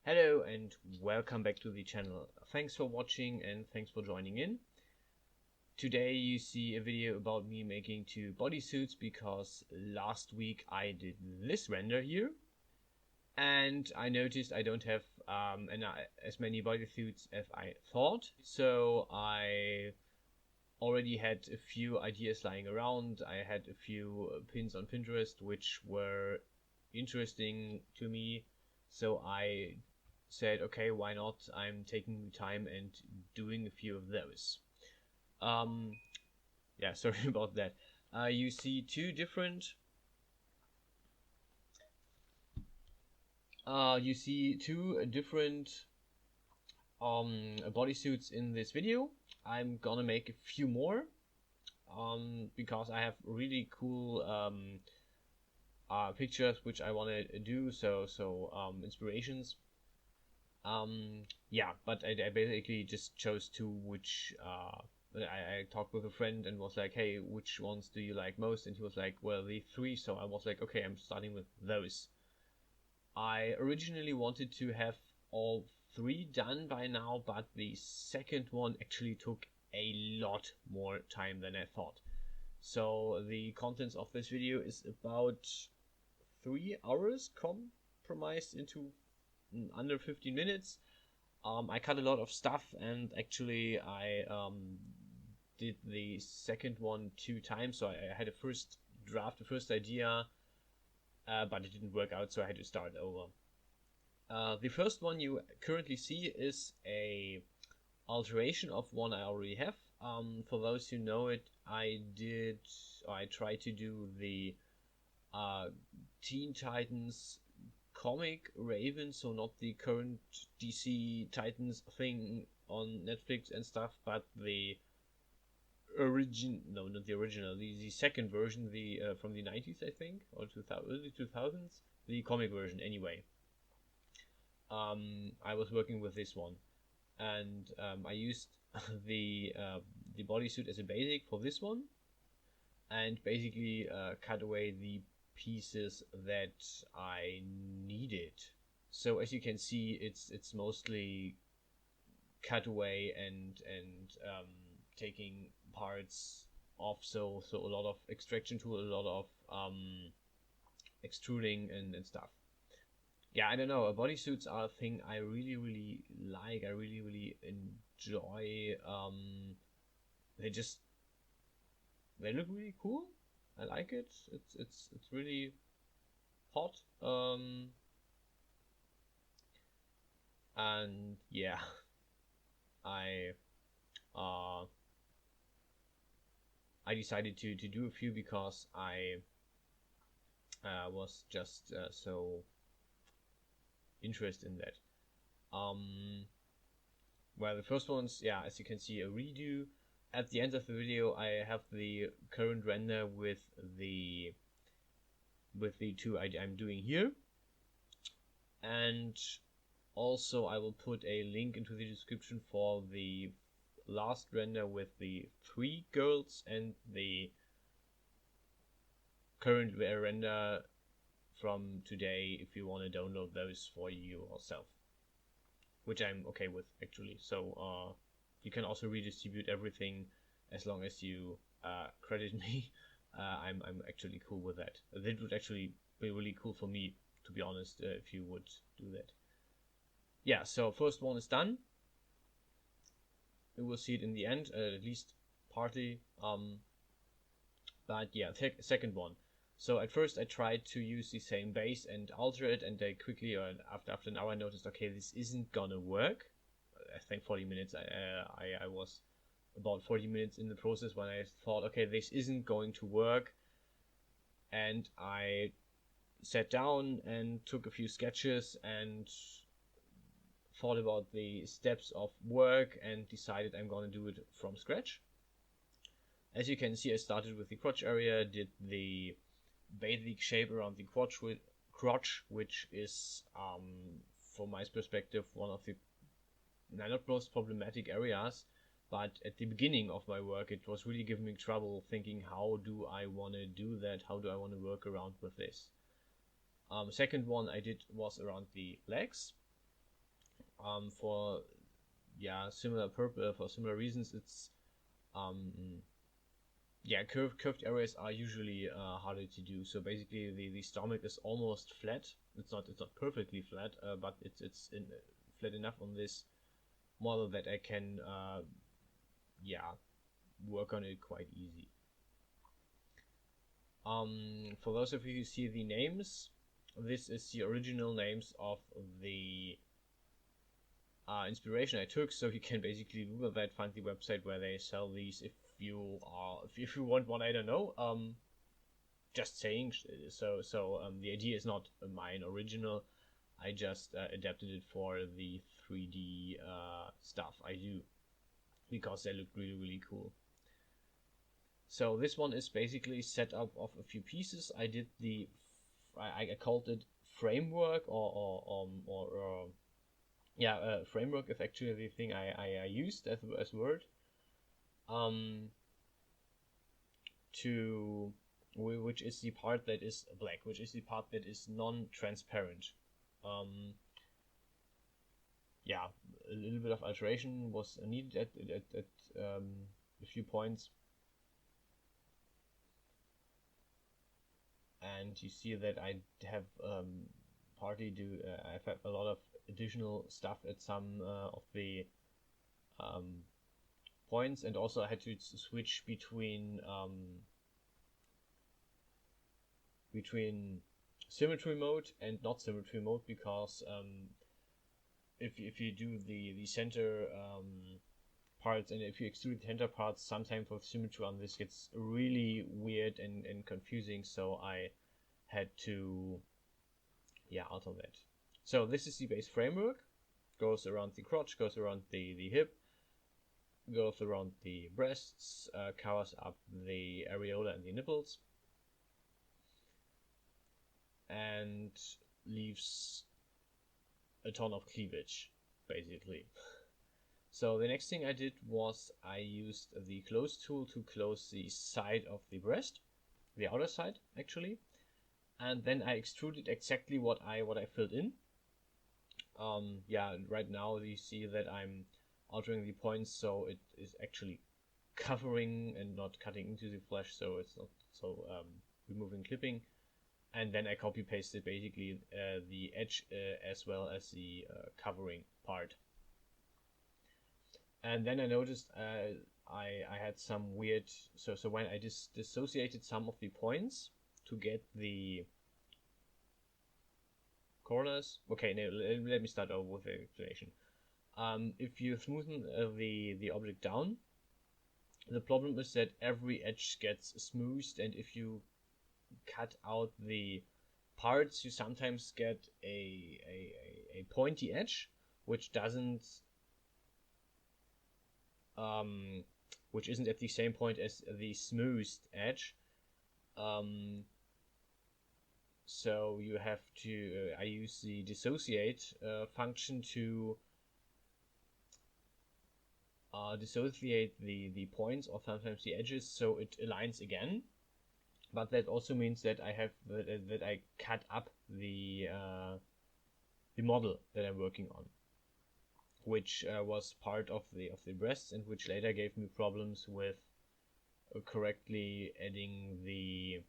Hello and welcome back to the channel. Thanks for watching and thanks for joining in. Today you see a video about me making two bodysuits because last week I did this render here and I noticed I don't have as many bodysuits as I thought. So I already had a few ideas lying around. I had a few pins on Pinterest which were interesting to me. So I said, okay, why not? I'm taking the time and doing a few of those. Yeah, sorry about that. You see two different bodysuits in this video. I'm gonna make a few more because I have really cool pictures which I want to do, so inspirations. Yeah, but I basically just chose two which I talked with a friend and was like, hey, which ones do you like most? And he was like, well, the three. So I was like, okay, I'm starting with those. I originally wanted to have all three done by now, but the second one actually took a lot more time than I thought. So the contents of this video is about 3 hours compromised into under 15 minutes. I cut a lot of stuff, and actually I did the second one 2 times. So I had a first draft, a first idea, but it didn't work out, so I had to start over. The first one you currently see is a alteration of one I already have. For those who know it, I tried to do the Teen Titans comic Raven, so not the current DC Titans thing on Netflix and stuff, but the not the original, the second version, the from the 90s, I think, or early 2000s, the comic version anyway. I was working with this one, and I used the bodysuit as a basic for this one, and basically cut away the pieces that I needed. So as you can see, it's mostly cut away and taking parts off. So a lot of extraction tool, a lot of extruding and stuff. Yeah, I don't know. Bodysuits are a thing I really like. I really enjoy. They look really cool. I like it. It's really hot. And yeah, I uh I decided to do a few because I was just so interested in that. Well, the first one's, yeah, as you can see, a redo. At the end of the video, I have the current render with the two I'm doing here, and also I will put a link into the description for the last render with the 3 girls and the current render from today if you want to download those for yourself, which I'm okay with actually. So you can also redistribute everything as long as you credit me. I'm actually cool with that. That would actually be really cool for me, to be honest, if you would do that. Yeah, so first one is done. We will see it in the end, at least partly. But yeah, second one. So at first I tried to use the same base and alter it, and I quickly, after an hour, I noticed, okay, this isn't gonna work. I think 40 minutes. I was about 40 minutes in the process when I thought, okay, this isn't going to work. And I sat down and took a few sketches and thought about the steps of work and decided I'm gonna do it from scratch. As you can see, I started with the crotch area, did the basic shape around the crotch, which is, from my perspective, one of the not most problematic areas. But at the beginning of my work, it was really giving me trouble thinking, how do I want to do that? How do I want to work around with this? Second one I did was around the legs. For similar reasons, it's curved areas are usually harder to do. So basically, the stomach is almost flat. It's not perfectly flat, but it's flat enough on this model that I can work on it quite easy. For those of you who see the names, this is the original names of the inspiration I took. So you can basically Google that, find the website where they sell these. If you want one, I don't know. Just saying. So the idea is not mine original. I just adapted it for the 3D stuff I do because they look really, really cool. So this one is basically set up of a few pieces. I did I called it framework framework is actually the thing I used as word. Which is the part that is black, which is the part that is non-transparent. A little bit of alteration was needed at a few points. And you see that I have I've had a lot of additional stuff at some of the points, and also I had to switch between symmetry mode and not symmetry mode, because if you do the center parts, and if you extrude the center parts, sometimes with symmetry on this gets really weird and confusing, so I had to alter that. So this is the base framework. Goes around the crotch, goes around the hip, goes around the breasts, covers up the areola and the nipples, and leaves a ton of cleavage, basically. So the next thing I did was I used the close tool to close the side of the breast, the outer side actually, and then I extruded exactly what I filled in. Right now you see that I'm altering the points so it is actually covering and not cutting into the flesh, so it's not so removing clipping. And then I copy pasted basically the edge as well as the covering part. And then I noticed I had some weird, so when I dissociated some of the points to get the corners. Okay, now let me start over with the explanation. If you smoothen the object down, the problem is that every edge gets smoothed, and if you cut out the parts, you sometimes get a pointy edge, which isn't at the same point as the smoothed edge. So you have to I use the dissociate function to dissociate the points or sometimes the edges, so it aligns again. But that also means that I cut up the model that I'm working on, which was part of the breasts, and which later gave me problems with correctly adding the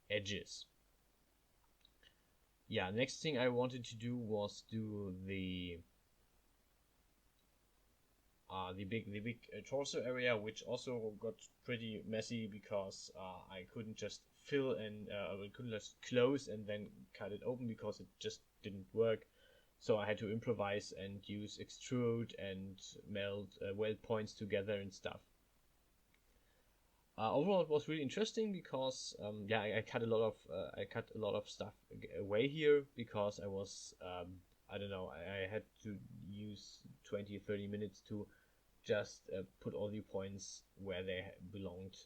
edges. Next thing I wanted to do was do the big torso area, which also got pretty messy because I couldn't just fill and I couldn't just close and then cut it open, because it just didn't work. So I had to improvise and use extrude and weld points together and stuff. Overall, it was really interesting because I cut a lot of stuff away here, because I was I had to use 20-30 minutes to just put all the points where they belonged,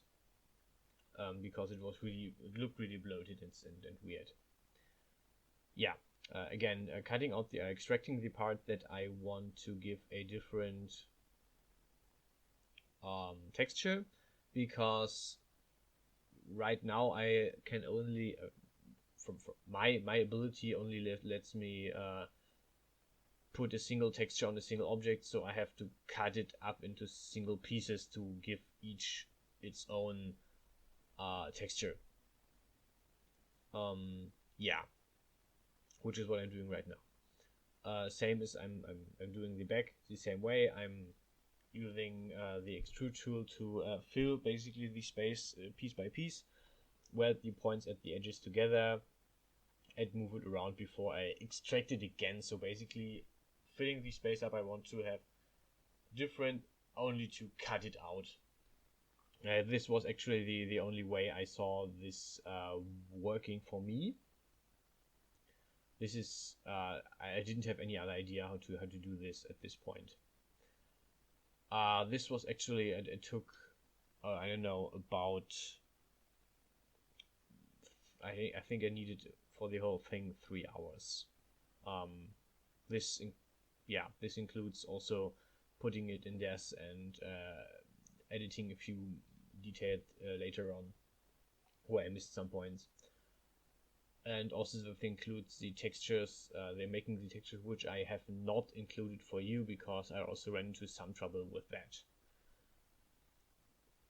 because it looked really bloated and weird. Again, extracting the part that I want to give a different texture, because right now I can only from my ability only lets me put a single texture on a single object, so I have to cut it up into single pieces to give each its own texture. Yeah, which is what I'm doing right now. Same as I'm doing the back the same way. I'm using the extrude tool to fill basically the space piece by piece, weld the points at the edges together, and move it around before I extract it again. So basically, filling the space up, I want to have different only to cut it out. This was actually the only way I saw this working for me. This is I didn't have any other idea how to do this at this point. This was actually it took I don't know, about I think I needed for the whole thing 3 hours. This includes also putting it in this and editing a few details later on where I missed some points. And also the thing includes the textures. They're making the textures which I have not included for you because I also ran into some trouble with that.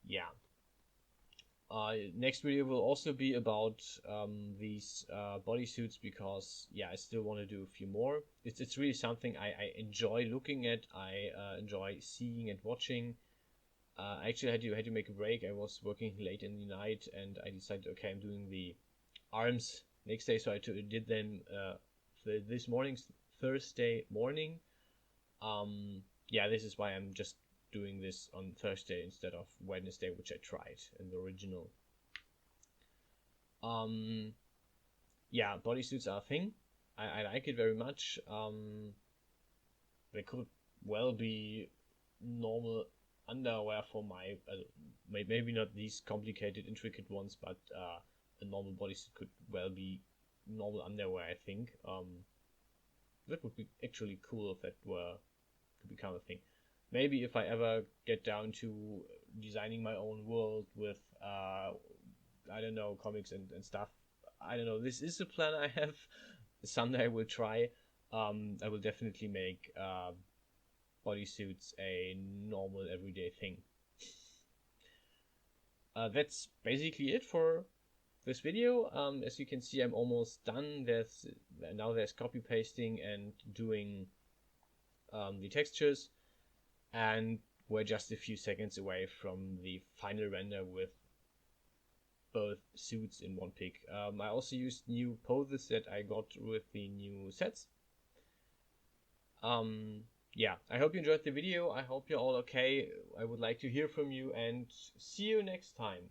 Yeah. Next video will also be about these bodysuits because I still want to do a few more. It's really something I enjoy looking at. I enjoy seeing and watching. I actually had to make a break. I was working late in the night and I decided, okay, I'm doing the arms next day, so I did them this morning, Thursday morning. This is why I'm just doing this on Thursday instead of Wednesday, which I tried in the original. Bodysuits are a thing. I like it very much. They could well be normal underwear for my maybe not these complicated intricate ones, but a normal bodysuit could well be normal underwear, I think. That would be actually cool if that were to become a thing. Maybe if I ever get down to designing my own world with I don't know, comics and stuff. I don't know, this is a plan I have. Someday I will try. I will definitely make bodysuits a normal everyday thing. That's basically it for this video. As you can see, I'm almost done. Now there's copy pasting and doing the textures, and we're just a few seconds away from the final render with both suits in one pick. I also used new poses that I got with the new sets. I hope you enjoyed the video. I hope you're all okay. I would like to hear from you and see you next time.